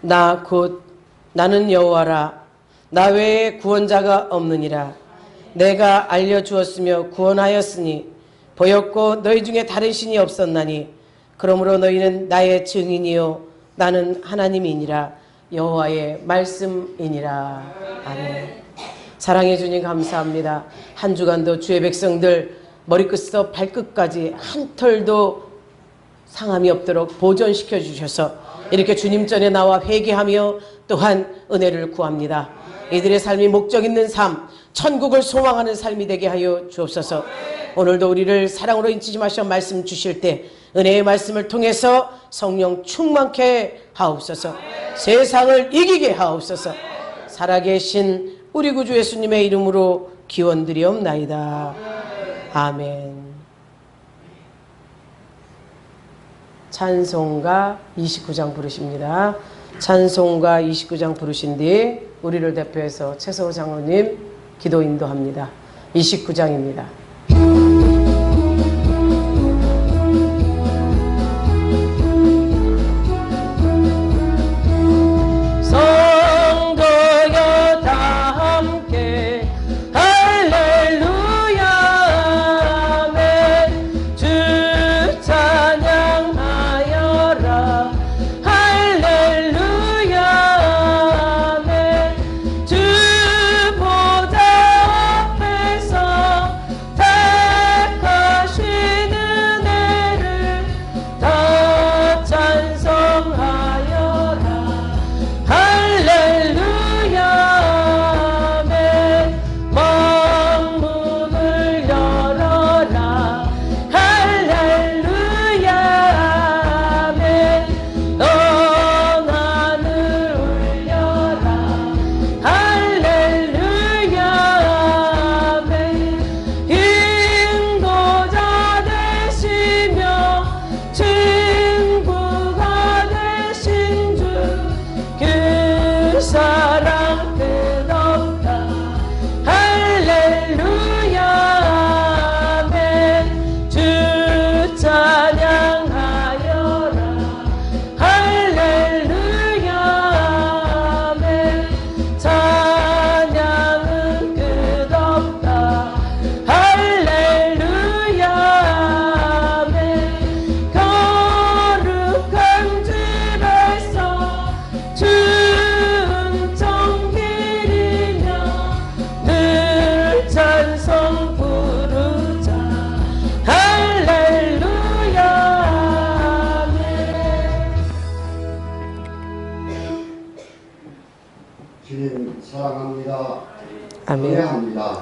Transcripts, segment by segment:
나 곧 나는 여호와라. 나 외에 구원자가 없느니라. 내가 알려주었으며 구원하였으니 보였고 너희 중에 다른 신이 없었나니 그러므로 너희는 나의 증인이요 나는 하나님이니라. 여호와의 말씀이니라. 아멘. 사랑해 주님 감사합니다. 한 주간도 주의 백성들 머리끝부터 발끝까지 한 털도 상함이 없도록 보존시켜 주셔서 이렇게 주님 전에 나와 회개하며 또한 은혜를 구합니다. 이들의 삶이 목적 있는 삶, 천국을 소망하는 삶이 되게 하여 주옵소서. 오늘도 우리를 사랑으로 인치심하셔 말씀 주실 때 은혜의 말씀을 통해서 성령 충만케 하옵소서. 세상을 이기게 하옵소서. 살아계신 우리 구주 예수님의 이름으로 기원드리옵나이다. 아멘. 찬송가 29장 부르십니다. 찬송가 29장 부르신 뒤 우리를 대표해서 최서호 장로님 기도 인도합니다. 29장입니다.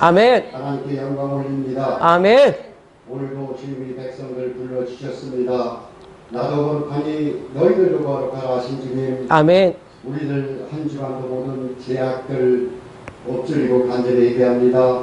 아멘. 하나님께 영광 올립니다. 아멘. 오늘도 주님이 백성들 불러주셨습니다. 나도 거룩하니 너희들도 거룩하라 하신 주님. 아멘. 우리들 한 주간도 모든 제약들 엎드리고 간절히 예배합니다.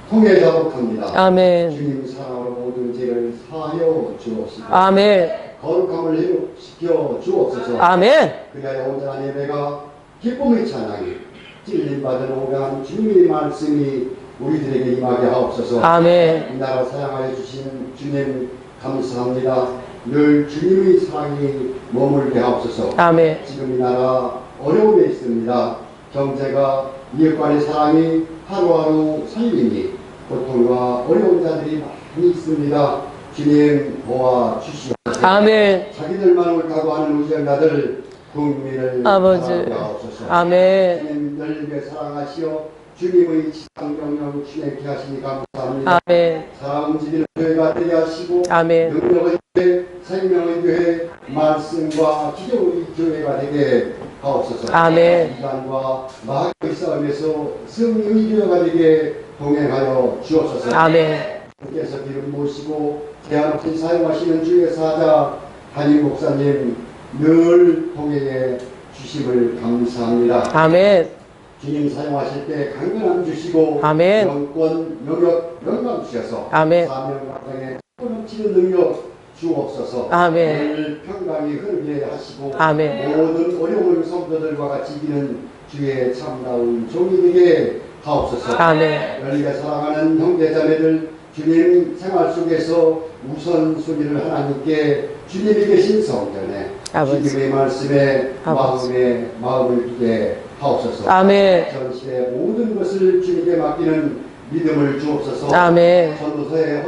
통해 자복합니다. 아멘. 주님 사랑으로 모든 죄를 사하여 주옵시고. 아멘. 거룩함을 시켜 주옵소서. 아멘. 그리하여 온전한 예배가 기쁨의 찬양이 찔림받은 오간 주님의 말씀이 우리들에게 임하게 하옵소서. 아멘. 이 나라 사랑하여 주신 주님 감사합니다. 늘 주님의 사랑이 머물게 하옵소서. 아멘. 지금 이 나라 어려움에 있습니다. 경제가 이웃간의 사랑이 하루하루 살림이 고통과 어려운 자들이 많이 있습니다. 주님 도와주시옵소서. 아멘. 자기들만 옳다고 하는 우정자들 국민을 아버지. 사랑하게 하옵소서. 아멘. 주님 널리게 사랑하시어 주님의 지상명령 진행케 하시니 감사합니다. 아멘. 사람 움직이는 교회가 되게 하시고 아멘. 능력의 교회, 생명의 교회, 말씀과 기도의 교회가 되게 하옵소서. 아멘. 이단과 마귀의 싸움에서 승리의 교회가 되게 동행하여 주옵소서. 아멘. 주께서 기름 모시고 대한없이 사용하시는 주의 사자 한임 목사님 늘 동행해 주심을 감사합니다. 아멘. 주님 사용하실 때 강건함 주시고 아멘. 영권, 영역, 영광 주셔서 아멘. 사명 감당에 넘치는 능력 주옵소서. 아멘. 늘 평강이 흐르게 하시고 아멘. 모든 어려운 성도들과 같이 이기는 주의 참다운 종이 되게 하옵소서. 아멘. 열리게 사랑하는 형제자매들 주님 생활 속에서 우선순위를 하나님께 주님이 계신 성전에 아버지. 주님의 말씀에 아버지. 마음을 두게 하옵소서. 아멘. 전시의 모든 것을 주님께 맡기는 믿음을 주옵소서. 아멘. 전도서에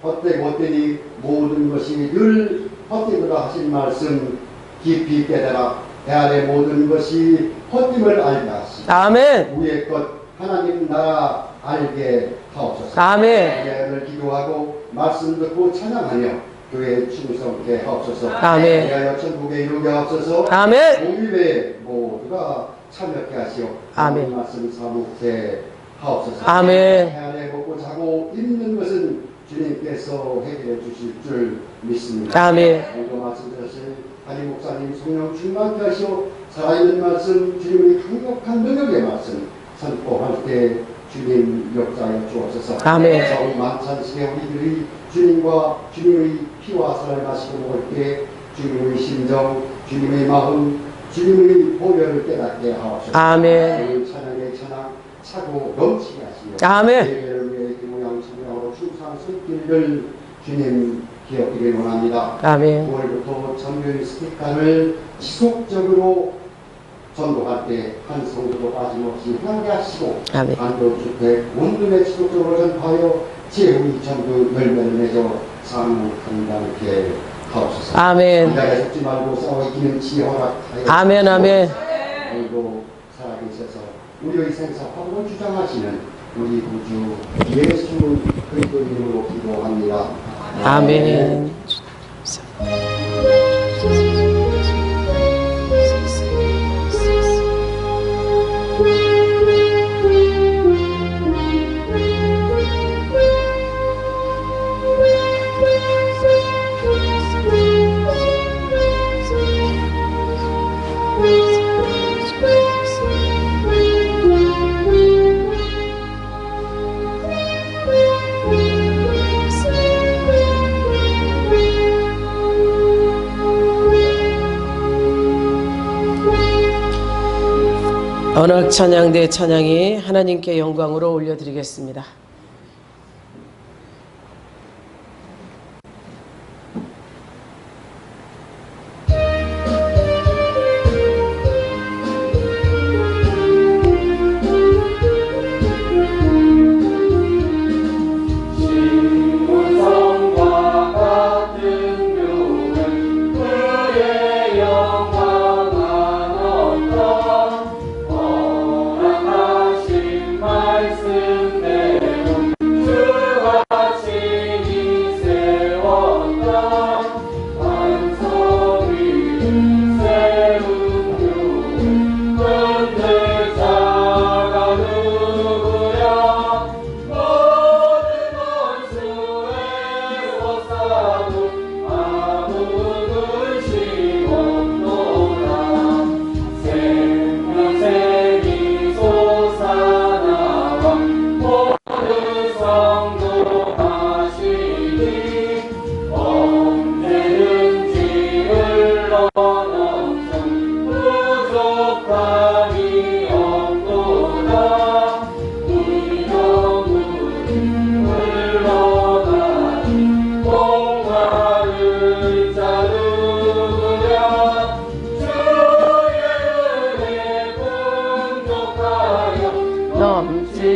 헛되니 모든 것이 늘 헛되도다 하신 말씀 깊이 깨달아 배 아래 모든 것이 헛됨을 알게 하시고 아멘. 우리의 것 하나님 나라 알게 하옵소서. 아멘. 예언을 기도하고 말씀 듣고 찬양하며 교회에 충성케 하옵소서. 아멘. 대하여 천국에 이루게 하옵소서. 아멘. 공의회 모두가 참여케 하시오. 아멘. 말씀 사묵게 하옵소서. 아멘. 해안에 먹고 자고 입는 것은 주님께서 해결해 주실 줄 믿습니다. 아멘. 오늘 말씀 들으실 한임 목사님 성령 충만케 하시오. 살아있는 말씀 주님의 강력한 능력의 말씀 선포할 때 주님 역사에 주옵소서. 아멘. 정 만찬식에 우리들이 주님의 피와 살을 마시고 먹을 때 주님의 심정, 주님의 마음, 주님의 보혈을 깨닫게 하옵소서. 아멘. 오늘 찬양의 찬양 차고 넘치게 하시며 아멘. 예배를 위해 기모양 성령으로 충성 손길을 주님 기억하기를 원합니다. 아멘. 9월부터 정교의 스티커를 지속적으로 전도할 때 한 성도도 빠짐없이 하게 하시고 아멘. 안도주택 원룸에 지속적으로 전파하여 제후의 전도 열매를 맺어 삶을 감당케 하옵소서. 아멘. 기다려 속지 말고 싸워 이기는 지혜 허락하여 아멘. 아멘. 오늘도 살아계셔서 우리의 생사 화복을 주장하시는 우리 구주 예수 그리스도 이름으로 기도합니다. 아멘. 언약 찬양대 찬양이 하나님께 영광으로 올려드리겠습니다.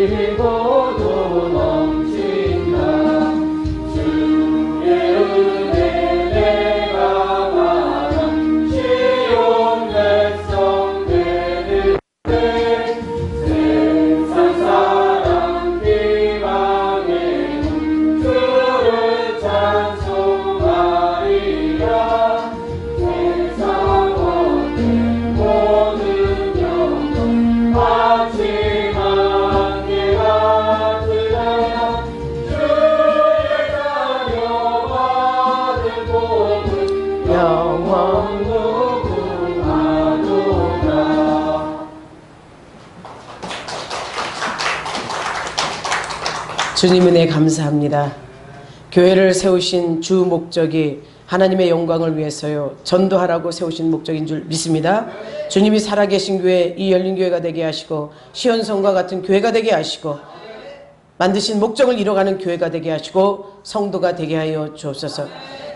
넘치고도 넘친다. 주의 은혜 내가 바란 시온 백성 되는데 세상 사람 비방에 주를 찬송하리라. 세상 얻는 모든 영혼 마지막 영원 무궁하도다. 주님 은혜 감사합니다. 교회를 세우신 주 목적이 하나님의 영광을 위해서요, 전도하라고 세우신 목적인 줄 믿습니다. 주님이 살아계신 교회, 이 열린교회가 되게 하시고 시온성과 같은 교회가 되게 하시고 만드신 목적을 이뤄가는 교회가 되게 하시고 성도가 되게 하여 주옵소서.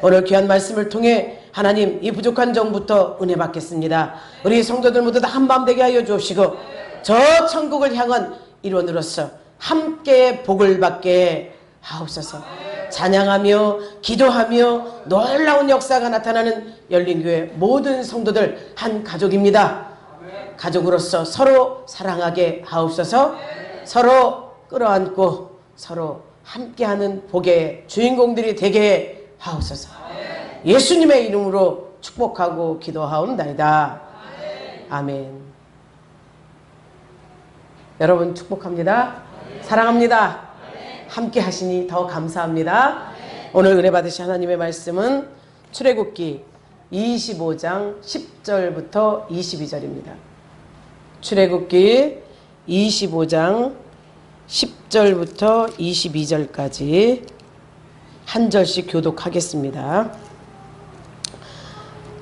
오늘 귀한 말씀을 통해 하나님 이 부족한 정부터 은혜 받겠습니다. 우리 성도들 모두 다 한마음 되게 하여 주옵시고 저 천국을 향한 일원으로서 함께 복을 받게 하옵소서. 찬양하며 기도하며 놀라운 역사가 나타나는 열린교회 모든 성도들 한 가족입니다. 가족으로서 서로 사랑하게 하옵소서. 서로 끌어안고 서로 함께하는 복의 주인공들이 되게 하옵소서. 예수님의 이름으로 축복하고 기도하옵나이다. 아멘. 여러분 축복합니다. 사랑합니다. 함께 하시니 더 감사합니다. 오늘 은혜 받으신 하나님의 말씀은 출애굽기 25장 10절부터 22절입니다. 출애굽기 25장 10절부터 22절까지 한 절씩 교독하겠습니다.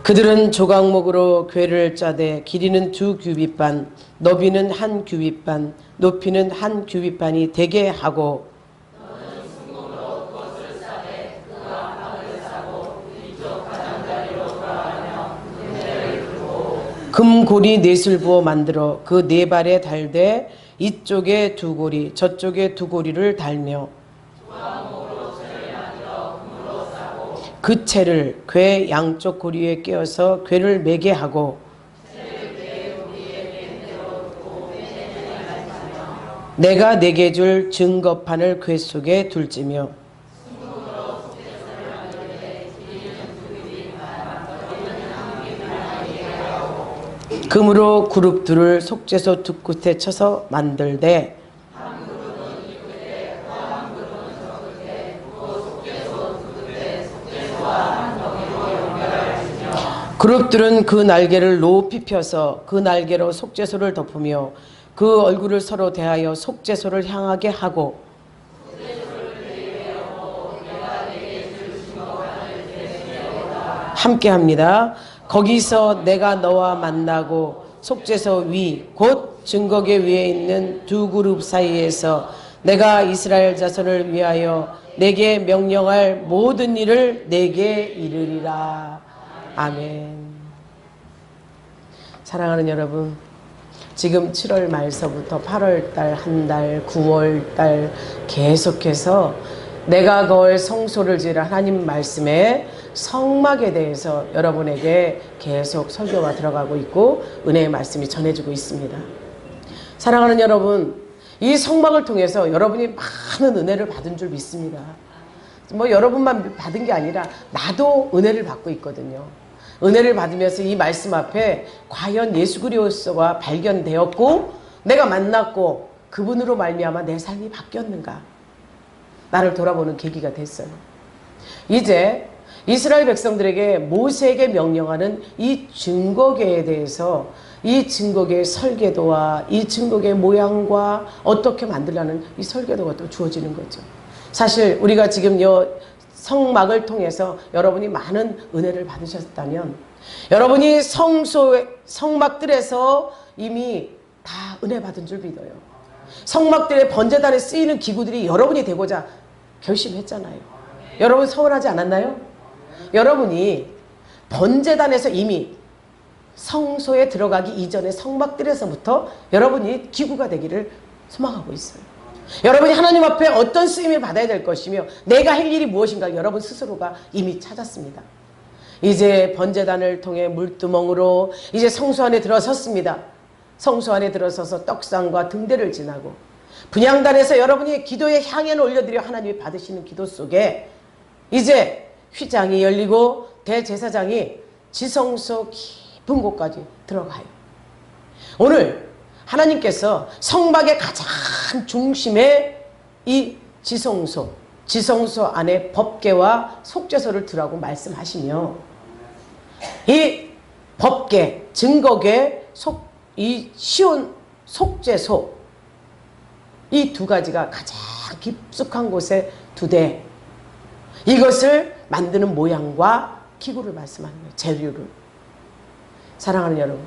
그들은 조각목으로 궤를 짜되 길이는 2규빗반, 너비는 1규빗반, 높이는 1규빗반이 되게 하고 금고리 넷을 부어 만들어 그 네 발에 달되 이쪽에 2고리 저쪽에 2고리를 달며 그 채를 궤 양쪽 고리에 끼워서 궤를 매게 하고 내가 내게 줄 증거판을 궤 속에 둘지며 금으로 그룹 둘을 속죄소 두 끝에 쳐서 만들되 그룹들은 그 날개를 높이 펴서 그 날개로 속죄소를 덮으며 그 얼굴을 서로 대하여 속죄소를 향하게 하고 함께합니다. 거기서 내가 너와 만나고 속죄소 위 곧 증거궤 위에 있는 2그룹 사이에서 내가 이스라엘 자손을 위하여 내게 명령할 모든 일을 내게 이르리라. 아멘. 사랑하는 여러분, 지금 7월 말서부터 8월달, 한 달, 9월달 계속해서 내가 거할 성소를 지으라 하나님 말씀에 성막에 대해서 여러분에게 계속 설교가 들어가고 있고 은혜의 말씀이 전해지고 있습니다. 사랑하는 여러분, 이 성막을 통해서 여러분이 많은 은혜를 받은 줄 믿습니다. 뭐 여러분만 받은 게 아니라 나도 은혜를 받고 있거든요. 은혜를 받으면서 이 말씀 앞에 과연 예수 그리스도가 발견되었고 내가 만났고 그분으로 말미암아 내 삶이 바뀌었는가, 나를 돌아보는 계기가 됐어요. 이제 이스라엘 백성들에게 모세에게 명령하는 이 증거궤에 대해서 이 증거궤의 설계도와 이 증거궤의 모양과 어떻게 만들라는 이 설계도가 또 주어지는 거죠. 사실 우리가 지금 이 성막을 통해서 여러분이 많은 은혜를 받으셨다면 여러분이 성막들에서 이미 다 은혜 받은 줄 믿어요. 성막들의 번제단에 쓰이는 기구들이 여러분이 되고자 결심했잖아요. 여러분 서운하지 않았나요? 여러분이 번제단에서 이미 성소에 들어가기 이전에 성막들에서부터 여러분이 기구가 되기를 소망하고 있어요. 여러분이 하나님 앞에 어떤 쓰임을 받아야 될 것이며 내가 할 일이 무엇인가 여러분 스스로가 이미 찾았습니다. 이제 번제단을 통해 물두멍으로 이제 성소 안에 들어섰습니다. 성소 안에 들어서서 떡상과 등대를 지나고 분향단에서 여러분이 기도의 향연을 올려드려 하나님이 받으시는 기도 속에 이제 휘장이 열리고 대제사장이 지성소 깊은 곳까지 들어가요. 오늘 하나님께서 성막의 가장 중심에 이 지성소 안에 법궤와 속죄소를 두라고 말씀하시며 이 법궤, 증거궤, 이 시온 속죄소 이 두 가지가 가장 깊숙한 곳에 두되 이것을 만드는 모양과 기구를 말씀하는 거예요. 재료를. 사랑하는 여러분,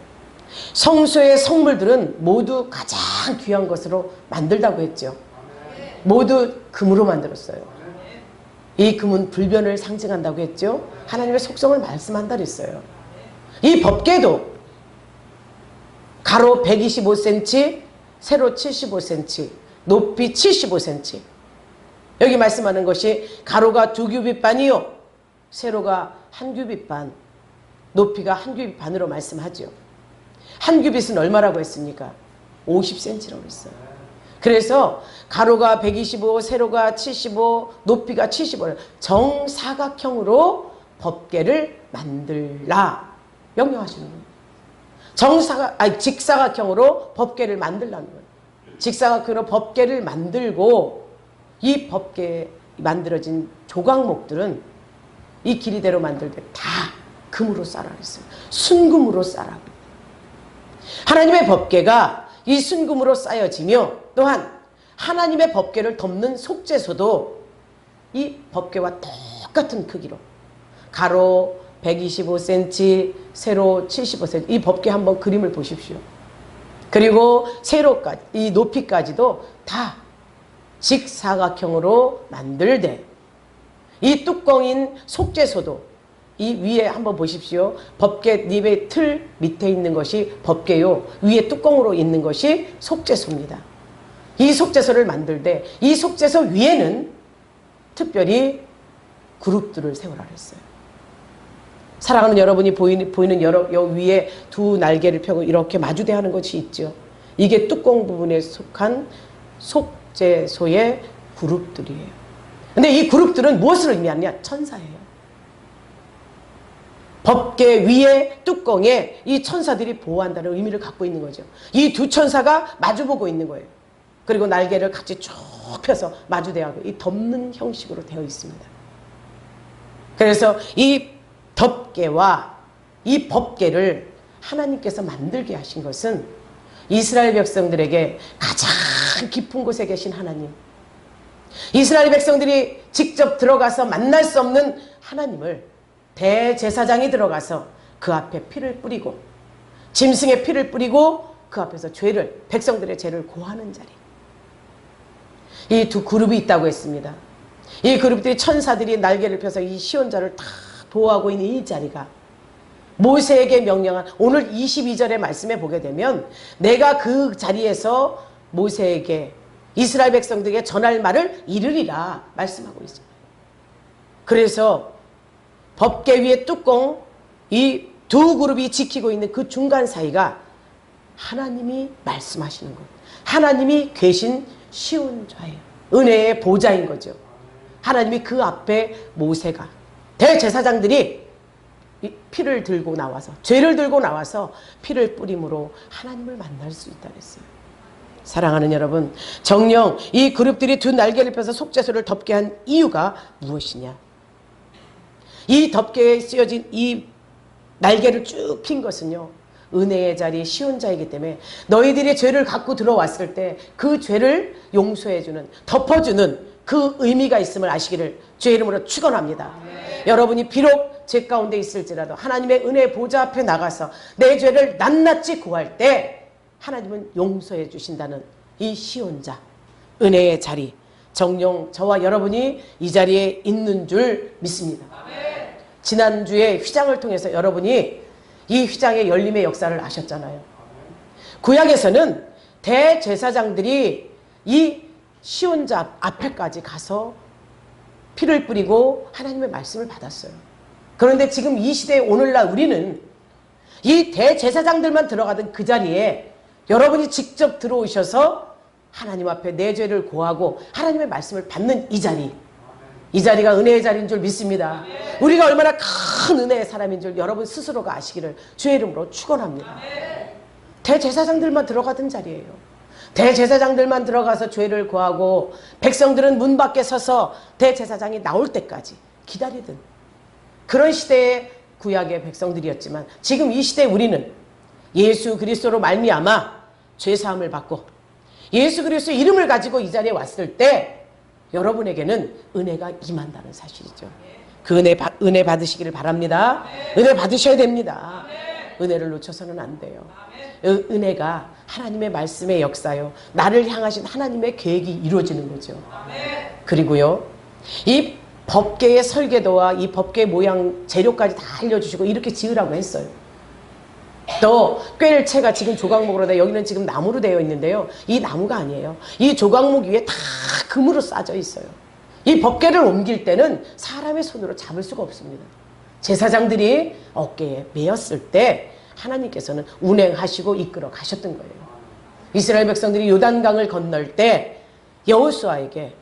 성소의 성물들은 모두 가장 귀한 것으로 만들다고 했죠. 모두 금으로 만들었어요. 이 금은 불변을 상징한다고 했죠. 하나님의 속성을 말씀한다 그랬어요. 이 법궤도 가로 125cm, 세로 75cm, 높이 75cm. 여기 말씀하는 것이 가로가 2규빗 반이요, 세로가 1규빗 반, 높이가 1규빗 반으로 말씀하죠. 1규빗은 얼마라고 했습니까? 50cm라고 했어요. 그래서 가로가 125, 세로가 75, 높이가 75, 정사각형으로 법궤를 만들라 명령하시는 거예요. 직사각형으로 법궤를 만들라는 거예요. 직사각형으로 법궤를 만들고, 이 법궤에 만들어진 조각목들은 이 길이대로 만들 때 다 금으로 싸라 그랬어요. 순금으로 싸라. 하나님의 법궤가 이 순금으로 쌓여지며, 또한 하나님의 법궤를 덮는 속죄소도 이 법궤와 똑같은 크기로 가로 125cm, 세로 75cm, 이 법궤 한번 그림을 보십시오. 그리고 세로까지, 이 높이까지도 다 직사각형으로 만들되, 이 뚜껑인 속죄소도 이 위에 한번 보십시오. 법궤 립의 틀 밑에 있는 것이 법궤요, 위에 뚜껑으로 있는 것이 속죄소입니다. 이 속죄소를 만들 때 이 속죄소 위에는 특별히 그룹들을 세우라 그랬어요. 사랑하는 여러분이 보이는 여 위에 두 날개를 펴고 이렇게 마주대하는 것이 있죠. 이게 뚜껑 부분에 속한 속죄소의 그룹들이에요. 근데 이 그룹들은 무엇을 의미하느냐? 천사예요. 법궤 위에 뚜껑에 이 천사들이 보호한다는 의미를 갖고 있는 거죠. 이 두 천사가 마주보고 있는 거예요. 그리고 날개를 같이 쭉 펴서 마주대하고 이 덮는 형식으로 되어 있습니다. 그래서 이 덮개와 이 법궤를 하나님께서 만들게 하신 것은 이스라엘 백성들에게 가장 깊은 곳에 계신 하나님, 이스라엘 백성들이 직접 들어가서 만날 수 없는 하나님을 대제사장이 들어가서 그 앞에 피를 뿌리고, 짐승의 피를 뿌리고 그 앞에서 백성들의 죄를 고하는 자리. 이 두 그룹이 있다고 했습니다. 이 그룹들이 천사들이 날개를 펴서 이 시온자를 다 보호하고 있는 이 자리가 모세에게 명령한, 오늘 22절의 말씀에 보게 되면 내가 그 자리에서 모세에게 이스라엘 백성들에게 전할 말을 이르리라 말씀하고 있습니다. 그래서 법궤 위에 뚜껑, 이 두 그룹이 지키고 있는 그 중간 사이가 하나님이 말씀하시는 것, 하나님이 계신 시온자예요. 은혜의 보좌인 거죠. 하나님이 그 앞에 모세가, 대제사장들이 피를 들고 나와서, 죄를 들고 나와서 피를 뿌림으로 하나님을 만날 수 있다 그랬어요. 사랑하는 여러분, 정녕 이 그룹들이 두 날개를 펴서 속죄소를 덮게 한 이유가 무엇이냐? 이 덮개에 쓰여진 이 날개를 쭉 핀 것은요, 은혜의 자리 시온자이기 때문에 너희들이 죄를 갖고 들어왔을 때 그 죄를 용서해주는, 덮어주는 그 의미가 있음을 아시기를 주의 이름으로 축원합니다. 여러분이 비록 죄 가운데 있을지라도 하나님의 은혜의 보좌 앞에 나가서 내 죄를 낱낱이 구할 때 하나님은 용서해 주신다는 이 시온자, 은혜의 자리, 정녕 저와 여러분이 이 자리에 있는 줄 믿습니다. 지난주에 휘장을 통해서 여러분이 이 휘장의 열림의 역사를 아셨잖아요. 구약에서는 대제사장들이 이 시온자 앞에까지 가서 피를 뿌리고 하나님의 말씀을 받았어요. 그런데 지금 이 시대에 오늘날 우리는 이 대제사장들만 들어가던 그 자리에 여러분이 직접 들어오셔서 하나님 앞에 내 죄를 고하고 하나님의 말씀을 받는 이 자리, 이 자리가 은혜의 자리인 줄 믿습니다. 우리가 얼마나 큰 은혜의 사람인 줄 여러분 스스로가 아시기를 주의 이름으로 축원합니다. 대제사장들만 들어가던 자리예요. 대제사장들만 들어가서 죄를 고하고 백성들은 문 밖에 서서 대제사장이 나올 때까지 기다리던 그런 시대의 구약의 백성들이었지만, 지금 이 시대에 우리는 예수 그리스도로 말미암아 죄사함을 받고 예수 그리스도의 이름을 가지고 이 자리에 왔을 때 여러분에게는 은혜가 임한다는 사실이죠. 그 은혜 받으시기를 바랍니다. 은혜 받으셔야 됩니다. 은혜를 놓쳐서는 안 돼요. 은혜가 하나님의 말씀의 역사요, 나를 향하신 하나님의 계획이 이루어지는 거죠. 그리고요, 이 법궤의 설계도와 이 법궤 모양 재료까지 다 알려주시고 이렇게 지으라고 했어요. 또 꿰를채가 지금 조각목으로 돼 여기는 지금 나무로 되어 있는데요. 이 나무가 아니에요. 이 조각목 위에 다 금으로 싸져 있어요. 이 법궤를 옮길 때는 사람의 손으로 잡을 수가 없습니다. 제사장들이 어깨에 메었을 때 하나님께서는 운행하시고 이끌어 가셨던 거예요. 이스라엘 백성들이 요단강을 건널 때 여호수아에게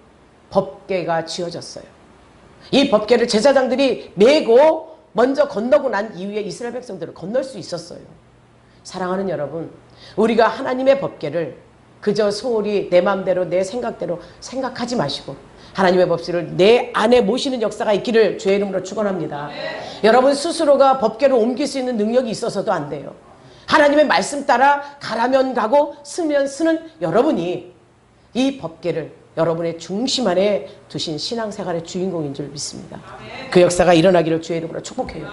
법궤가 쥐어졌어요. 이 법궤를 제사장들이 메고 먼저 건너고 난 이후에 이스라엘 백성들을 건널 수 있었어요. 사랑하는 여러분, 우리가 하나님의 법궤를 그저 소홀히 내 마음대로 내 생각대로 생각하지 마시고 하나님의 법궤를 내 안에 모시는 역사가 있기를 주의 이름으로 축원합니다. 여러분 스스로가 법궤를 옮길 수 있는 능력이 있어서도 안 돼요. 하나님의 말씀 따라 가라면 가고 쓰면 쓰는 여러분이 이 법궤를 여러분의 중심 안에 두신 신앙생활의 주인공인 줄 믿습니다. 그 역사가 일어나기를 주의 이름으로 축복해요.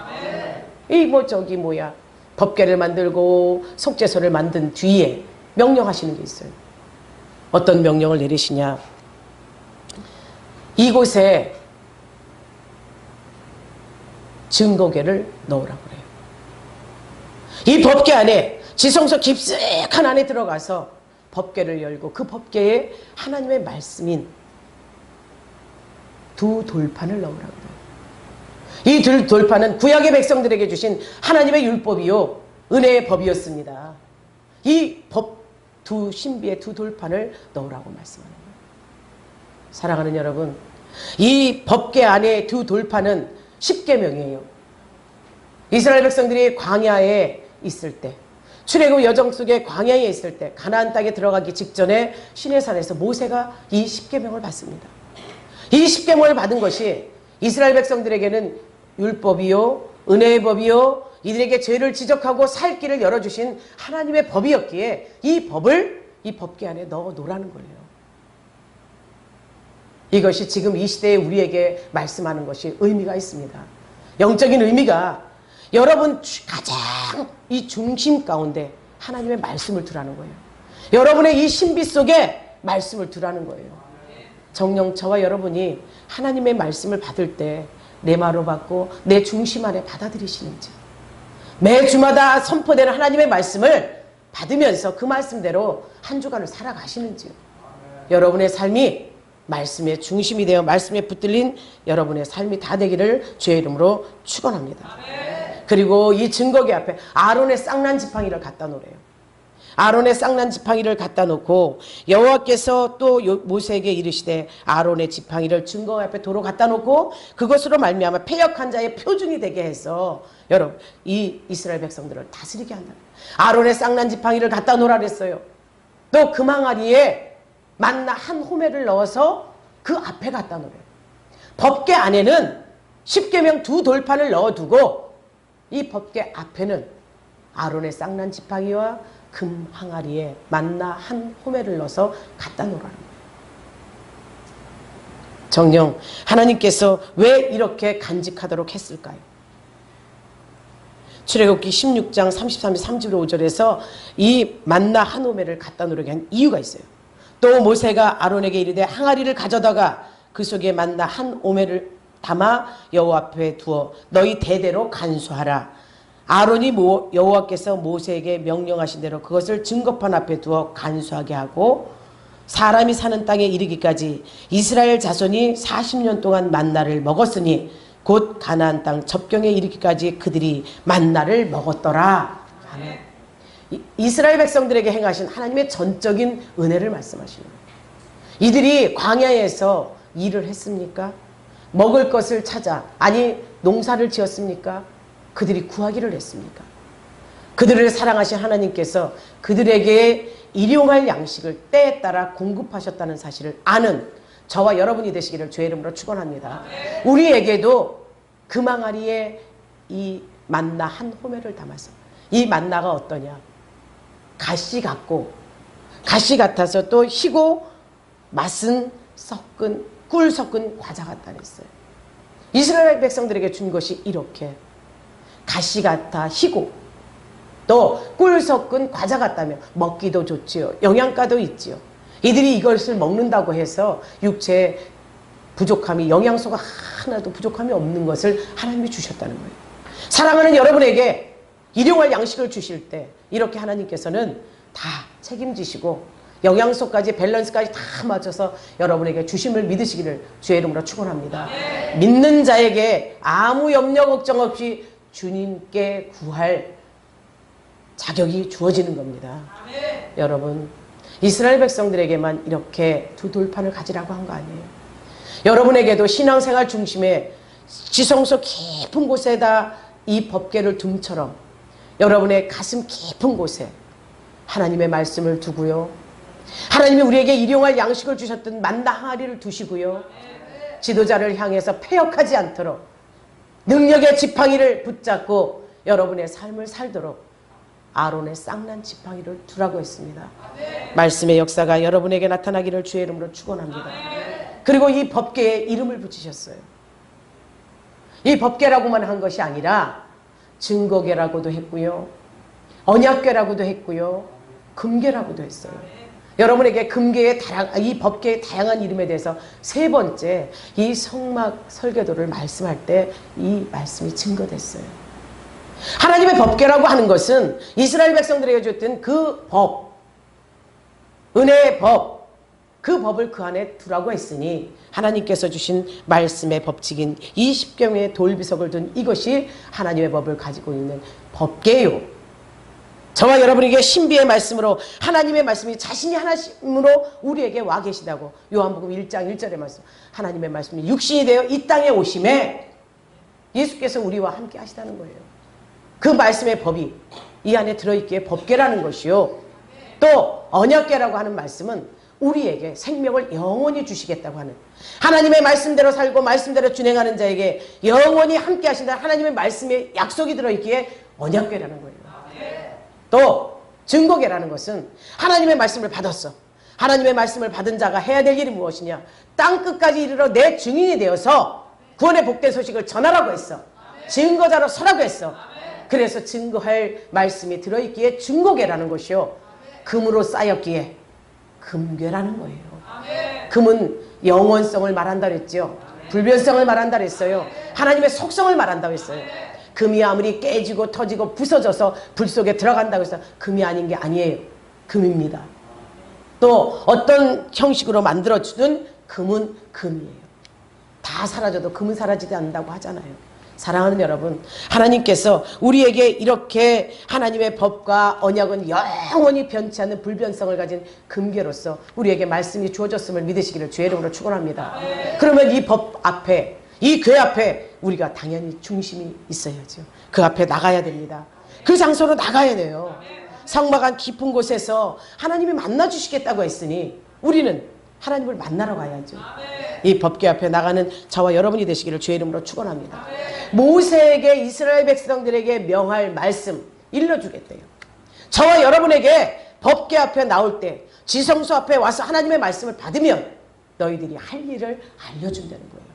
이 법궤를 만들고 속죄소를 만든 뒤에 명령하시는 게 있어요. 어떤 명령을 내리시냐? 이곳에 증거궤를 넣으라고 그래요. 이 법궤 안에 지성소 깊숙한 안에 들어가서 법궤를 열고 그 법궤에 하나님의 말씀인 두 돌판을 넣으라고 그래요. 이 두 돌판은 구약의 백성들에게 주신 하나님의 율법이요 은혜의 법이었습니다. 이 법 두 신비의 두 돌판을 넣으라고 말씀하는 거예요. 사랑하는 여러분, 이 법궤 안에 두 돌판은 십계명이에요. 이스라엘 백성들이 광야에 있을 때, 출애굽 여정 속에 광야에 있을 때, 가나안 땅에 들어가기 직전에 시내산에서 모세가 이 십계명을 받습니다. 이 십계명을 받은 것이 이스라엘 백성들에게는 율법이요 은혜의 법이요 이들에게 죄를 지적하고 살 길을 열어주신 하나님의 법이었기에 이 법을 이 법궤 안에 넣어 놓으라는 거예요. 이것이 지금 이 시대에 우리에게 말씀하는 것이 의미가 있습니다. 영적인 의미가 여러분 가장 이 중심 가운데 하나님의 말씀을 두라는 거예요. 여러분의 이 신비 속에 말씀을 두라는 거예요. 정녕 저와 여러분이 하나님의 말씀을 받을 때 내 마음으로 받고 내 중심 안에 받아들이시는지, 매 주마다 선포되는 하나님의 말씀을 받으면서 그 말씀대로 한 주간을 살아가시는지요. 여러분의 삶이 말씀의 중심이 되어 말씀에 붙들린 여러분의 삶이 다 되기를 주의 이름으로 축원합니다. 그리고 이 증거궤 앞에 아론의 쌍난 지팡이를 갖다 놓으래요. 아론의 쌍난 지팡이를 갖다 놓고 여호와께서 또 모세에게 이르시되 아론의 지팡이를 증거 앞에 도로 갖다 놓고 그것으로 말미암아 패역한 자의 표준이 되게 해서 여러분 이 이스라엘 백성들을 다스리게 한다. 아론의 쌍난 지팡이를 갖다 놓으라 그랬어요. 또 금항아리에 만나 한 호멜을 넣어서 그 앞에 갖다 놓으래요. 법궤 안에는 십계명 두 돌판을 넣어두고 이 법궤 앞에는 아론의 쌍난 지팡이와 금 항아리에 만나 한 호멜을 넣어서 갖다 놓으라는 거예요. 정녕 하나님께서 왜 이렇게 간직하도록 했을까요? 출애굽기 16장 33절 35절에서 이 만나 한 호멜을 갖다 놓으게 한 이유가 있어요. 또 모세가 아론에게 이르되 항아리를 가져다가 그 속에 만나 한 호멜을 담아 여호와 앞에 두어 너희 대대로 간수하라. 아론이 여호와께서 모세에게 명령하신 대로 그것을 증거판 앞에 두어 간수하게 하고 사람이 사는 땅에 이르기까지 이스라엘 자손이 40년 동안 만나를 먹었으니 곧 가나안 땅 접경에 이르기까지 그들이 만나를 먹었더라. 아멘. 이스라엘 백성들에게 행하신 하나님의 전적인 은혜를 말씀하시는 거예요. 이들이 광야에서 일을 했습니까? 먹을 것을 찾아 아니 농사를 지었습니까? 그들이 구하기를 했습니까? 그들을 사랑하신 하나님께서 그들에게 일용할 양식을 때에 따라 공급하셨다는 사실을 아는 저와 여러분이 되시기를 주의 이름으로 축원합니다. 우리에게도 금항아리에 이 만나 한 호멜을 담아서 이 만나가 어떠냐? 가시 같고 가시 같아서 또 희고 맛은 섞은 꿀 섞은 과자 같다 그랬어요. 이스라엘 백성들에게 준 것이 이렇게 가시 같아 희고 또 꿀 섞은 과자 같다며 먹기도 좋지요. 영양가도 있지요. 이들이 이것을 먹는다고 해서 육체의 부족함이 영양소가 하나도 부족함이 없는 것을 하나님이 주셨다는 거예요. 사랑하는 여러분에게 일용할 양식을 주실 때 이렇게 하나님께서는 다 책임지시고 영양소까지 밸런스까지 다 맞춰서 여러분에게 주심을 믿으시기를 주의 이름으로 축원합니다. 믿는 자에게 아무 염려 걱정 없이 주님께 구할 자격이 주어지는 겁니다. 여러분, 이스라엘 백성들에게만 이렇게 두 돌판을 가지라고 한 거 아니에요. 여러분에게도 신앙생활 중심에 지성소 깊은 곳에다 이 법궤를 둠처럼 여러분의 가슴 깊은 곳에 하나님의 말씀을 두고요. 하나님이 우리에게 일용할 양식을 주셨던 만나 항아리를 두시고요. 지도자를 향해서 패역하지 않도록 능력의 지팡이를 붙잡고 여러분의 삶을 살도록 아론의 쌍난 지팡이를 두라고 했습니다. 말씀의 역사가 여러분에게 나타나기를 주의 이름으로 축원합니다. 그리고 이 법궤에 이름을 붙이셨어요. 이 법궤라고만 한 것이 아니라 증거궤라고도 했고요. 언약궤라고도 했고요. 금궤라고도 했어요. 여러분에게 금궤의 이 법궤의 다양한 이름에 대해서 세 번째 이 성막 설계도를 말씀할 때 이 말씀이 증거됐어요. 하나님의 법궤라고 하는 것은 이스라엘 백성들에게 줬던 그 법, 은혜의 법, 그 법을 그 안에 두라고 했으니 하나님께서 주신 말씀의 법칙인 이 십계명의 돌비석을 둔 이것이 하나님의 법을 가지고 있는 법궤요. 저와 여러분에게 신비의 말씀으로 하나님의 말씀이 자신이 하나님으로 우리에게 와 계시다고 요한복음 1장 1절의 말씀, 하나님의 말씀이 육신이 되어 이 땅에 오심에 예수께서 우리와 함께 하시다는 거예요. 그 말씀의 법이 이 안에 들어있기에 법궤라는 것이요. 또 언약궤라고 하는 말씀은 우리에게 생명을 영원히 주시겠다고 하는, 하나님의 말씀대로 살고 말씀대로 준행하는 자에게 영원히 함께 하신다는 하나님의 말씀에 약속이 들어있기에 언약궤라는 거예요. 또 증거궤라는 것은 하나님의 말씀을 받았어. 하나님의 말씀을 받은 자가 해야 될 일이 무엇이냐? 땅끝까지 이르러 내 증인이 되어서 구원의 복된 소식을 전하라고 했어. 증거자로 서라고 했어. 그래서 증거할 말씀이 들어있기에 증거궤라는 것이요. 금으로 쌓였기에 금궤라는 거예요. 금은 영원성을 말한다 그랬죠. 불변성을 말한다 그랬어요. 하나님의 속성을 말한다고 했어요. 금이 아무리 깨지고 터지고 부서져서 불 속에 들어간다고 해서 금이 아닌 게 아니에요. 금입니다. 또 어떤 형식으로 만들어주든 금은 금이에요. 다 사라져도 금은 사라지지 않는다고 하잖아요. 사랑하는 여러분, 하나님께서 우리에게 이렇게 하나님의 법과 언약은 영원히 변치 않는 불변성을 가진 금궤로서 우리에게 말씀이 주어졌음을 믿으시기를 주의 이름으로 축원합니다. 그러면 이 법 앞에, 이 궤 앞에 우리가 당연히 중심이 있어야죠. 그 앞에 나가야 됩니다. 그 장소로 나가야 돼요. 성막 안 깊은 곳에서 하나님이 만나주시겠다고 했으니 우리는 하나님을 만나러 가야죠. 이 법궤 앞에 나가는 저와 여러분이 되시기를 주의 이름으로 축원합니다. 모세에게 이스라엘 백성들에게 명할 말씀 일러주겠대요. 저와 여러분에게 법궤 앞에 나올 때 지성소 앞에 와서 하나님의 말씀을 받으면 너희들이 할 일을 알려준다는 거예요.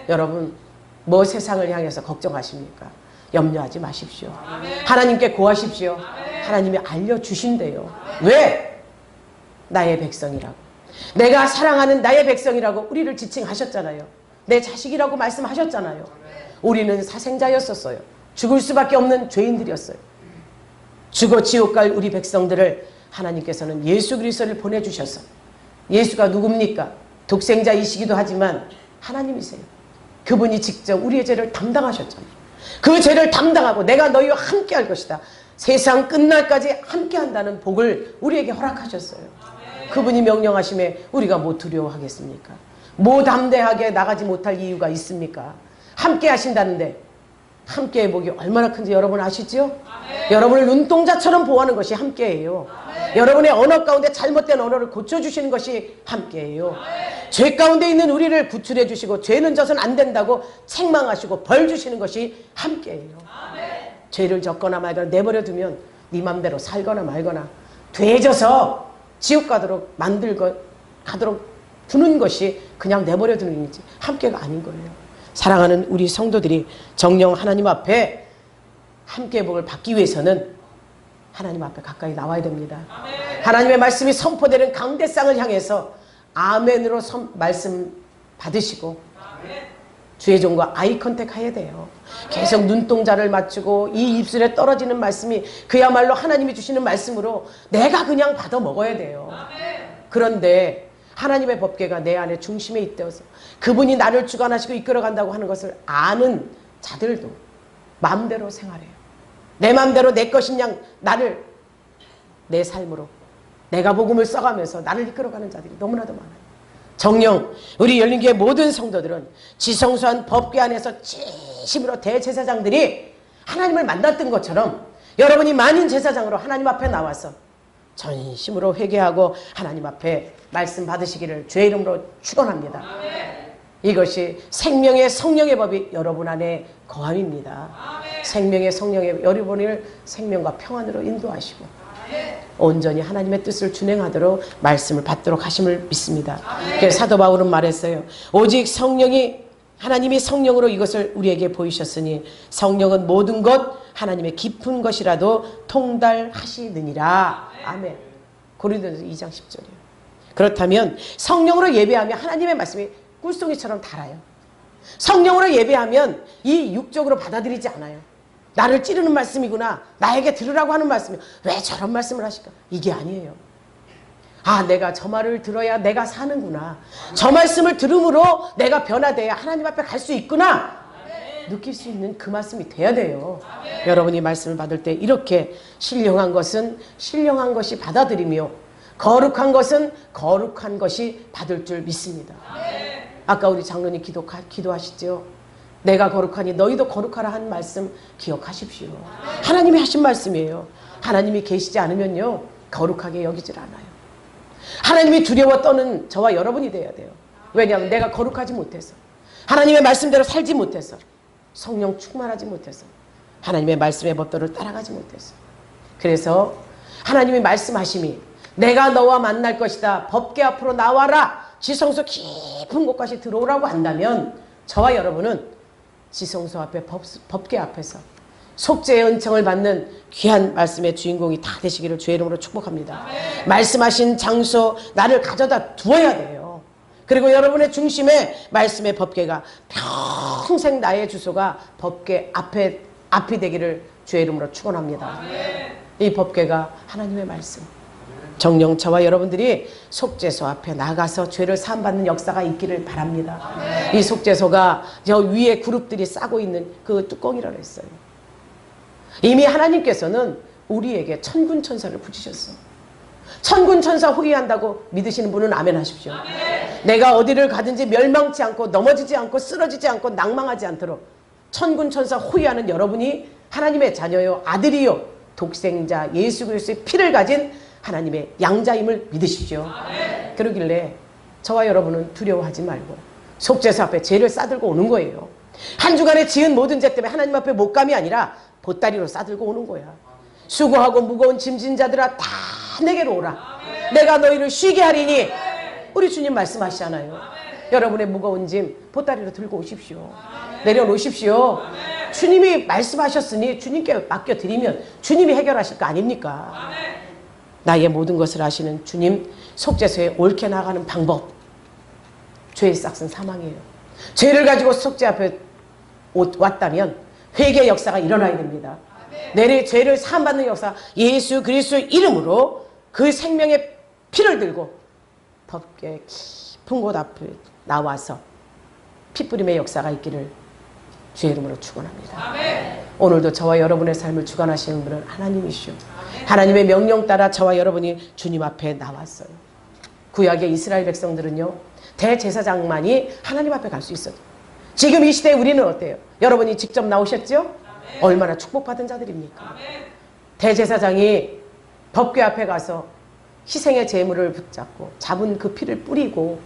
여러분, 뭐 세상을 향해서 걱정하십니까? 염려하지 마십시오. 하나님께 고하십시오. 하나님이 알려주신대요. 왜? 나의 백성이라고. 내가 사랑하는 나의 백성이라고 우리를 지칭하셨잖아요. 내 자식이라고 말씀하셨잖아요. 우리는 사생자였었어요. 죽을 수밖에 없는 죄인들이었어요. 죽어 지옥 갈 우리 백성들을 하나님께서는 예수 그리스도를 보내주셔서, 예수가 누굽니까? 독생자이시기도 하지만 하나님이세요. 그분이 직접 우리의 죄를 담당하셨잖아요. 그 죄를 담당하고 내가 너희와 함께 할 것이다. 세상 끝날까지 함께 한다는 복을 우리에게 허락하셨어요. 그분이 명령하심에 우리가 뭐 두려워하겠습니까? 뭐 담대하게 나가지 못할 이유가 있습니까? 함께 하신다는데 함께의 복이 얼마나 큰지 여러분 아시죠? 여러분을 눈동자처럼 보호하는 것이 함께예요. 여러분의 언어 가운데 잘못된 언어를 고쳐주시는 것이 함께예요. 죄 가운데 있는 우리를 구출해 주시고 죄는 져서는 안 된다고 책망하시고 벌 주시는 것이 함께예요. 죄를 졌거나 말거나 내버려 두면 네 맘대로 살거나 말거나 되져서 지옥 가도록 가도록 두는 것이 그냥 내버려 두는 일이지 함께가 아닌 거예요. 사랑하는 우리 성도들이 정령 하나님 앞에 함께 복을 받기 위해서는 하나님 앞에 가까이 나와야 됩니다. 하나님의 말씀이 선포되는 강대상을 향해서 아멘으로 말씀 받으시고 주의 종과 아이 컨택 해야 돼요. 계속 눈동자를 맞추고 이 입술에 떨어지는 말씀이 그야말로 하나님이 주시는 말씀으로 내가 그냥 받아 먹어야 돼요. 그런데 하나님의 법궤가 내 안에 중심에 있대어서 그분이 나를 주관하시고 이끌어간다고 하는 것을 아는 자들도 마음대로 생활해요. 내 마음대로 내 것인 양 나를 내 삶으로 내가 복음을 써가면서 나를 이끌어가는 자들이 너무나도 많아요. 정녕 우리 열린교회 모든 성도들은 지성소한 법궤 안에서 진심으로 대제사장들이 하나님을 만났던 것처럼 여러분이 만인 제사장으로 하나님 앞에 나와서 전심으로 회개하고 하나님 앞에 말씀 받으시기를 주의 이름으로 축원합니다. 이것이 생명의 성령의 법이 여러분 안에 거함입니다. 생명의 성령의 여러분을 생명과 평안으로 인도하시고 온전히 하나님의 뜻을 준행하도록 말씀을 받도록 하심을 믿습니다. 그래서 사도 바울은 말했어요. 오직 성령이 하나님이 성령으로 이것을 우리에게 보이셨으니 성령은 모든 것 하나님의 깊은 것이라도 통달하시느니라. 아멘. 고린도전서 2장 10절이에요. 그렇다면 성령으로 예배하면 하나님의 말씀이 꿀송이처럼 달아요. 성령으로 예배하면 이 육적으로 받아들이지 않아요. 나를 찌르는 말씀이구나. 나에게 들으라고 하는 말씀이 왜 저런 말씀을 하실까? 이게 아니에요. 아, 내가 저 말을 들어야 내가 사는구나. 저 말씀을 들음으로 내가 변화돼야 하나님 앞에 갈 수 있구나. 느낄 수 있는 그 말씀이 돼야 돼요. 여러분이 말씀을 받을 때 이렇게 신령한 것은 신령한 것이 받아들이며 거룩한 것은 거룩한 것이 받을 줄 믿습니다. 아까 우리 장로님 기도하시죠. 내가 거룩하니 너희도 거룩하라 한 말씀 기억하십시오. 하나님이 하신 말씀이에요. 하나님이 계시지 않으면요 거룩하게 여기질 않아요. 하나님이 두려워 떠는 저와 여러분이 돼야 돼요. 왜냐하면 내가 거룩하지 못해서 하나님의 말씀대로 살지 못해서 성령 충만하지 못해서 하나님의 말씀의 법도를 따라가지 못해서 그래서 하나님이 말씀하심이 내가 너와 만날 것이다. 법궤 앞으로 나와라. 지성소 깊은 곳까지 들어오라고 한다면 저와 여러분은 지성소 앞에 법궤 앞에서 속죄의 은총을 받는 귀한 말씀의 주인공이 다 되시기를 주의 이름으로 축복합니다. 말씀하신 장소 나를 가져다 두어야 돼요. 그리고 여러분의 중심에 말씀의 법궤가 평생 나의 주소가 법궤 앞이 되기를 주의 이름으로 축원합니다. 이 법궤가 하나님의 말씀. 정녕 저와 여러분들이 속죄소 앞에 나가서 죄를 사함받는 역사가 있기를 바랍니다. 이 속죄소가 저 위에 그룹들이 싸고 있는 그 뚜껑이라고 했어요. 이미 하나님께서는 우리에게 천군 천사를 붙이셨어. 천군 천사 호위한다고 믿으시는 분은 아멘 하십시오. 내가 어디를 가든지 멸망치 않고 넘어지지 않고 쓰러지지 않고 낭망하지 않도록 천군 천사 호위하는 여러분이 하나님의 자녀요 아들이요 독생자 예수 그리스도의 피를 가진 하나님의 양자임을 믿으십시오. 그러길래 저와 여러분은 두려워하지 말고 속죄소 앞에 죄를 싸들고 오는 거예요. 한 주간에 지은 모든 죄 때문에 하나님 앞에 못감이 아니라 보따리로 싸들고 오는 거야. 수고하고 무거운 짐진 자들아 다 내게로 오라. 내가 너희를 쉬게 하리니. 우리 주님 말씀하시잖아요. 여러분의 무거운 짐 보따리로 들고 오십시오. 내려놓으십시오. 주님이 말씀하셨으니 주님께 맡겨드리면 주님이 해결하실 거 아닙니까? 나의 모든 것을 아시는 주님 속죄소에 옳게 나가는 방법. 죄의 싹은 사망이에요. 죄를 가지고 속죄 앞에 왔다면 회개의 역사가 일어나야 됩니다. 내 죄를 사함받는 역사 예수 그리스도의 이름으로 그 생명의 피를 들고 법궤 깊은 곳 앞에 나와서 피뿌림의 역사가 있기를 주의 이름으로 축원합니다. 오늘도 저와 여러분의 삶을 주관하시는 분은 하나님이시오. 하나님의 명령 따라 저와 여러분이 주님 앞에 나왔어요. 구약의 이스라엘 백성들은요 대제사장만이 하나님 앞에 갈 수 있어요. 지금 이 시대에 우리는 어때요? 여러분이 직접 나오셨죠? 얼마나 축복받은 자들입니까? 대제사장이 법궤 앞에 가서 희생의 제물을 붙잡고 잡은 그 피를 뿌리고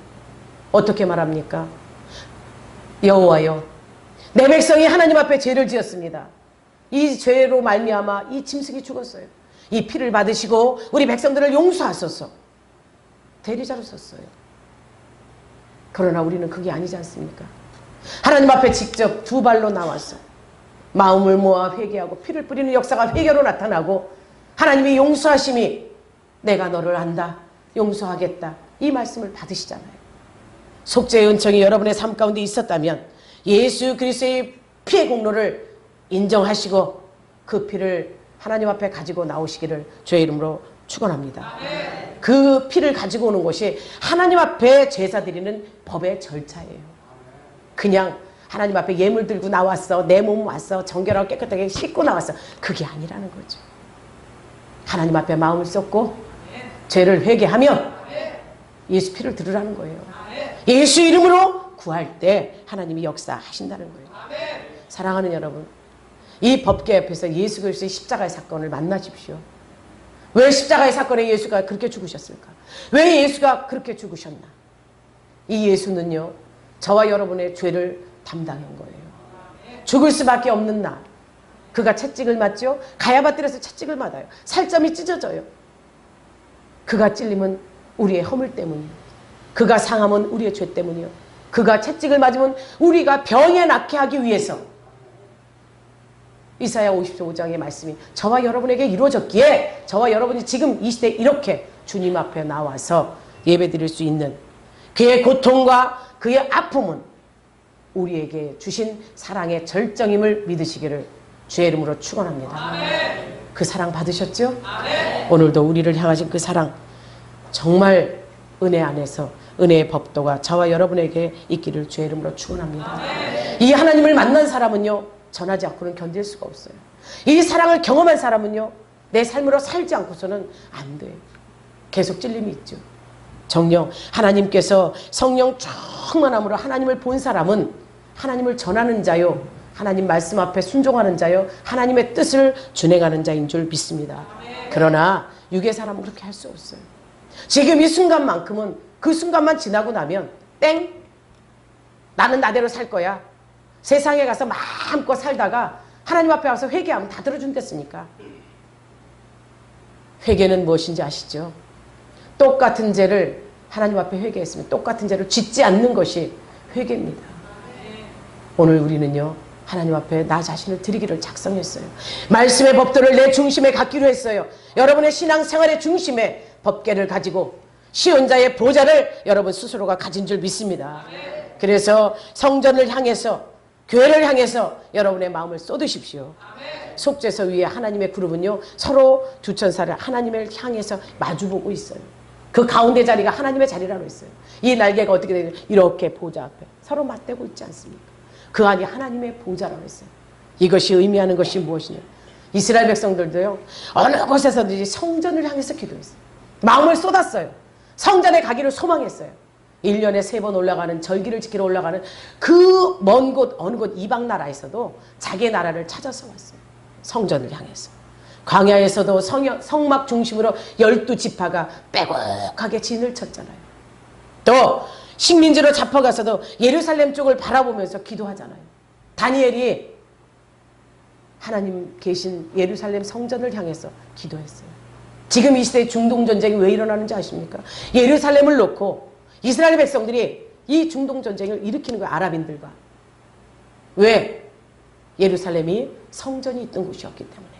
어떻게 말합니까? 여호와여 내 백성이 하나님 앞에 죄를 지었습니다. 이 죄로 말미암아 이 짐승이 죽었어요. 이 피를 받으시고 우리 백성들을 용서하소서. 대리자로 썼어요. 그러나 우리는 그게 아니지 않습니까? 하나님 앞에 직접 두 발로 나와서 마음을 모아 회개하고 피를 뿌리는 역사가 회개로 나타나고 하나님의 용서하심이 내가 너를 안다. 용서하겠다. 이 말씀을 받으시잖아요. 속죄의 은총이 여러분의 삶 가운데 있었다면 예수 그리스도의 피의 공로를 인정하시고 그 피를 하나님 앞에 가지고 나오시기를 주의 이름으로 축원합니다. 그 피를 가지고 오는 것이 하나님 앞에 제사 드리는 법의 절차예요. 그냥 하나님 앞에 예물 들고 나왔어, 내 몸 왔어, 정결하고 깨끗하게 씻고 나왔어, 그게 아니라는 거죠. 하나님 앞에 마음을 쏟고 죄를 회개하며 예수 피를 들으라는 거예요. 예수 이름으로 구할 때 하나님이 역사하신다는 거예요. 사랑하는 여러분, 이 법계 앞에서 예수 그리스도의 십자가의 사건을 만나십시오. 왜 십자가의 사건에 예수가 그렇게 죽으셨을까? 왜 예수가 그렇게 죽으셨나? 이 예수는요, 저와 여러분의 죄를 담당한 거예요. 죽을 수밖에 없는 날, 그가 채찍을 맞죠? 가야바뜰에서 채찍을 맞아요. 살점이 찢어져요. 그가 찔림은 우리의 허물 때문이요, 그가 상함은 우리의 죄 때문이요, 그가 채찍을 맞으면 우리가 병에 낫게 하기 위해서. 이사야 55장의 말씀이 저와 여러분에게 이루어졌기에 저와 여러분이 지금 이 시대에 이렇게 주님 앞에 나와서 예배드릴 수 있는 그의 고통과 그의 아픔은 우리에게 주신 사랑의 절정임을 믿으시기를 주의 이름으로 축원합니다. 그 사랑 받으셨죠? 오늘도 우리를 향하신 그 사랑, 정말 은혜 안에서 은혜의 법도가 저와 여러분에게 있기를 주의 이름으로 축원합니다. 이 하나님을 만난 사람은요, 전하지 않고는 견딜 수가 없어요. 이 사랑을 경험한 사람은요, 내 삶으로 살지 않고서는 안 돼요. 계속 찔림이 있죠. 정령 하나님께서 성령 충만함으로 하나님을 본 사람은 하나님을 전하는 자요, 하나님 말씀 앞에 순종하는 자요, 하나님의 뜻을 준행하는 자인 줄 믿습니다. 그러나 육의 사람은 그렇게 할 수 없어요. 지금 이 순간만큼은, 그 순간만 지나고 나면 땡! 나는 나대로 살 거야. 세상에 가서 마음껏 살다가 하나님 앞에 와서 회개하면 다 들어준댔으니까. 회개는 무엇인지 아시죠? 똑같은 죄를 하나님 앞에 회개했으면 똑같은 죄를 짓지 않는 것이 회개입니다. 오늘 우리는요, 하나님 앞에 나 자신을 드리기를 작성했어요. 말씀의 법도를 내 중심에 갖기로 했어요. 여러분의 신앙생활의 중심에 법궤를 가지고 시온자의 보좌를 여러분 스스로가 가진 줄 믿습니다. 그래서 성전을 향해서, 교회를 향해서 여러분의 마음을 쏟으십시오. 속죄서 위에 하나님의 그룹은요, 서로 두 천사를 하나님을 향해서 마주보고 있어요. 그 가운데 자리가 하나님의 자리라고 했어요. 이 날개가 어떻게 되냐, 이렇게 보좌 앞에 서로 맞대고 있지 않습니까? 그 안이 하나님의 보좌라고 했어요. 이것이 의미하는 것이 무엇이냐, 이스라엘 백성들도요, 어느 곳에서든지 성전을 향해서 기도했어요. 마음을 쏟았어요. 성전에 가기를 소망했어요. 1년에 3번 올라가는, 절기를 지키러 올라가는 그 먼 곳, 어느 곳 이방 나라에서도 자기의 나라를 찾아서 왔어요. 성전을 향해서. 광야에서도 성막 중심으로 12지파가 빼곡하게 진을 쳤잖아요. 또 식민지로 잡혀가서도 예루살렘 쪽을 바라보면서 기도하잖아요. 다니엘이 하나님 계신 예루살렘 성전을 향해서 기도했어요. 지금 이 시대에 중동전쟁이 왜 일어나는지 아십니까? 예루살렘을 놓고 이스라엘 백성들이 이 중동전쟁을 일으키는 거예요. 아랍인들과. 왜? 예루살렘이 성전이 있던 곳이었기 때문에.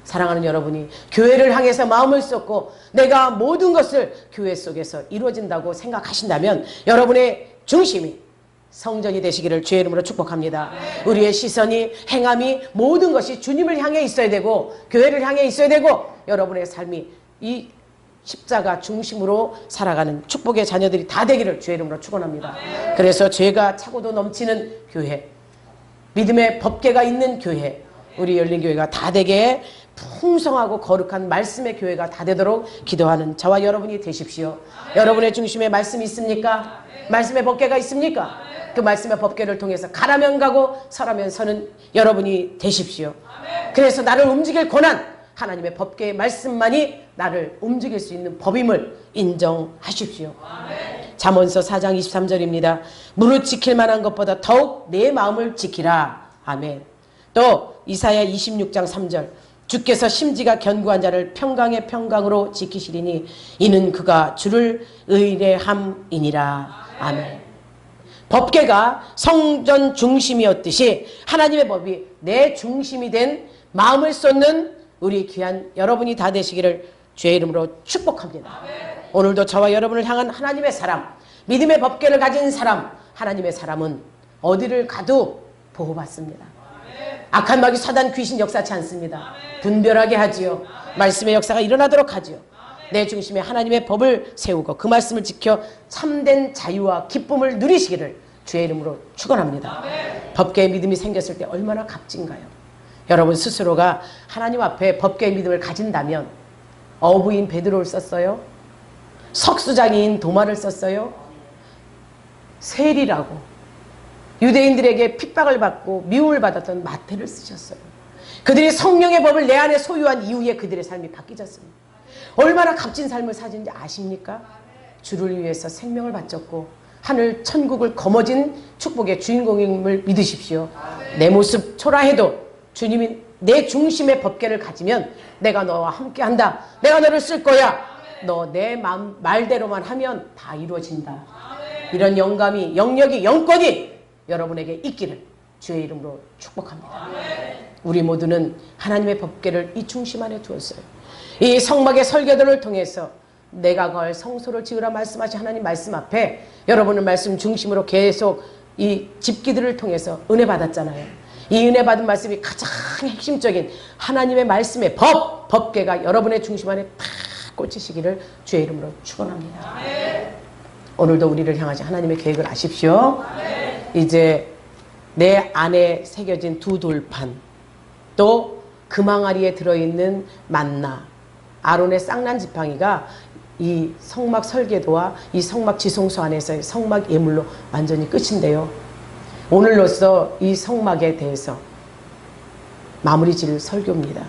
사랑하는 여러분이 교회를 향해서 마음을 쏟고 내가 모든 것을 교회 속에서 이루어진다고 생각하신다면 여러분의 중심이 성전이 되시기를 주의 이름으로 축복합니다. 우리의 시선이, 행함이, 모든 것이 주님을 향해 있어야 되고 교회를 향해 있어야 되고 여러분의 삶이 이 십자가 중심으로 살아가는 축복의 자녀들이 다 되기를 주의 이름으로 축원합니다. 그래서 죄가 차고도 넘치는 교회, 믿음의 법궤가 있는 교회, 우리 열린교회가 다 되게 풍성하고 거룩한 말씀의 교회가 다 되도록 기도하는 저와 여러분이 되십시오. 여러분의 중심에 말씀이 있습니까? 말씀의 법궤가 있습니까? 그 말씀의 법궤를 통해서 가라면 가고 서라면 서는 여러분이 되십시오. 그래서 나를 움직일 권한, 하나님의 법궤의 말씀만이 나를 움직일 수 있는 법임을 인정하십시오. 잠언서 4장 23절입니다. 무릇 지킬 만한 것보다 더욱 내 마음을 지키라. 아멘. 또 이사야 26장 3절, 주께서 심지가 견고한 자를 평강의 평강으로 지키시리니 이는 그가 주를 의뢰함이니라. 아멘. 법궤가 성전 중심이었듯이 하나님의 법이 내 중심이 된 마음을 쏟는 우리 귀한 여러분이 다 되시기를 주의 이름으로 축복합니다. 오늘도 저와 여러분을 향한 하나님의 사람, 믿음의 법궤를 가진 사람, 하나님의 사람은 어디를 가도 보호받습니다. 악한 마귀 사단 귀신 역사치 않습니다. 분별하게 하지요. 말씀의 역사가 일어나도록 하지요. 내 중심에 하나님의 법을 세우고 그 말씀을 지켜 참된 자유와 기쁨을 누리시기를 주의 이름으로 축원합니다. 법계의 믿음이 생겼을 때 얼마나 값진가요? 여러분 스스로가 하나님 앞에 법계의 믿음을 가진다면 어부인 베드로를 썼어요. 석수장인 도마를 썼어요. 세리라고 유대인들에게 핍박을 받고 미움을 받았던 마태를 쓰셨어요. 그들이 성령의 법을 내 안에 소유한 이후에 그들의 삶이 바뀌었습니다. 얼마나 값진 삶을 사는지 아십니까? 주를 위해서 생명을 바쳤고 하늘 천국을 거머쥔 축복의 주인공임을 믿으십시오. 내 모습 초라해도 주님이 내 중심의 법궤를 가지면 내가 너와 함께한다. 내가 너를 쓸 거야. 너 내 말대로만 하면 다 이루어진다. 이런 영감이, 영역이, 영권이 여러분에게 있기를 주의 이름으로 축복합니다. 우리 모두는 하나님의 법궤를 이 중심 안에 두었어요. 이 성막의 설교들을 통해서 내가 걸 성소를 지으라 말씀하신 하나님 말씀 앞에 여러분은 말씀 중심으로 계속 이 집기들을 통해서 은혜 받았잖아요. 이 은혜 받은 말씀이 가장 핵심적인 하나님의 말씀의 법궤가 여러분의 중심 안에 다 꽂히시기를 주의 이름으로 축원합니다. 오늘도 우리를 향하신 하나님의 계획을 아십시오. 이제 내 안에 새겨진 두 돌판, 또 금항아리에 들어있는 만나, 아론의 쌍난 지팡이가 이 성막 설계도와 이 성막 지성소 안에서의 성막 예물로 완전히 끝인데요. 오늘로써 이 성막에 대해서 마무리 지을 설교입니다.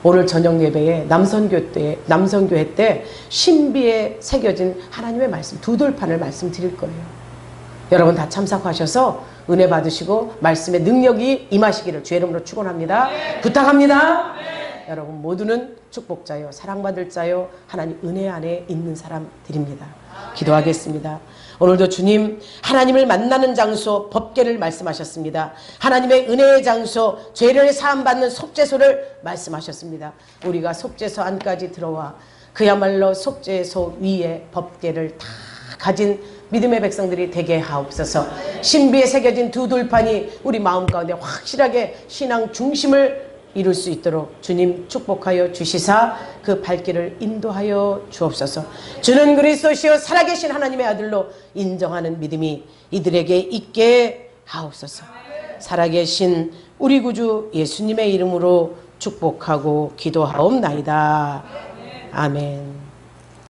오늘 저녁 예배에 남성교회 때 신비에 새겨진 하나님의 말씀 두 돌판을 말씀드릴 거예요. 여러분 다 참석하셔서 은혜 받으시고 말씀의 능력이 임하시기를 주의 이름으로 축원합니다. 부탁합니다. 여러분 모두는 축복자요, 사랑받을 자요, 하나님 은혜 안에 있는 사람들입니다. 기도하겠습니다. 오늘도 주님 하나님을 만나는 장소 법궤를 말씀하셨습니다. 하나님의 은혜의 장소 죄를 사함받는 속죄소를 말씀하셨습니다. 우리가 속죄소 안까지 들어와 그야말로 속죄소 위에 법궤를 다 가진 믿음의 백성들이 되게 하옵소서. 신비에 새겨진 두 돌판이 우리 마음 가운데 확실하게 신앙 중심을 이룰 수 있도록 주님 축복하여 주시사 그 발길을 인도하여 주옵소서. 주는 그리스도시요 살아계신 하나님의 아들로 인정하는 믿음이 이들에게 있게 하옵소서. 살아계신 우리 구주 예수님의 이름으로 축복하고 기도하옵나이다. 아멘.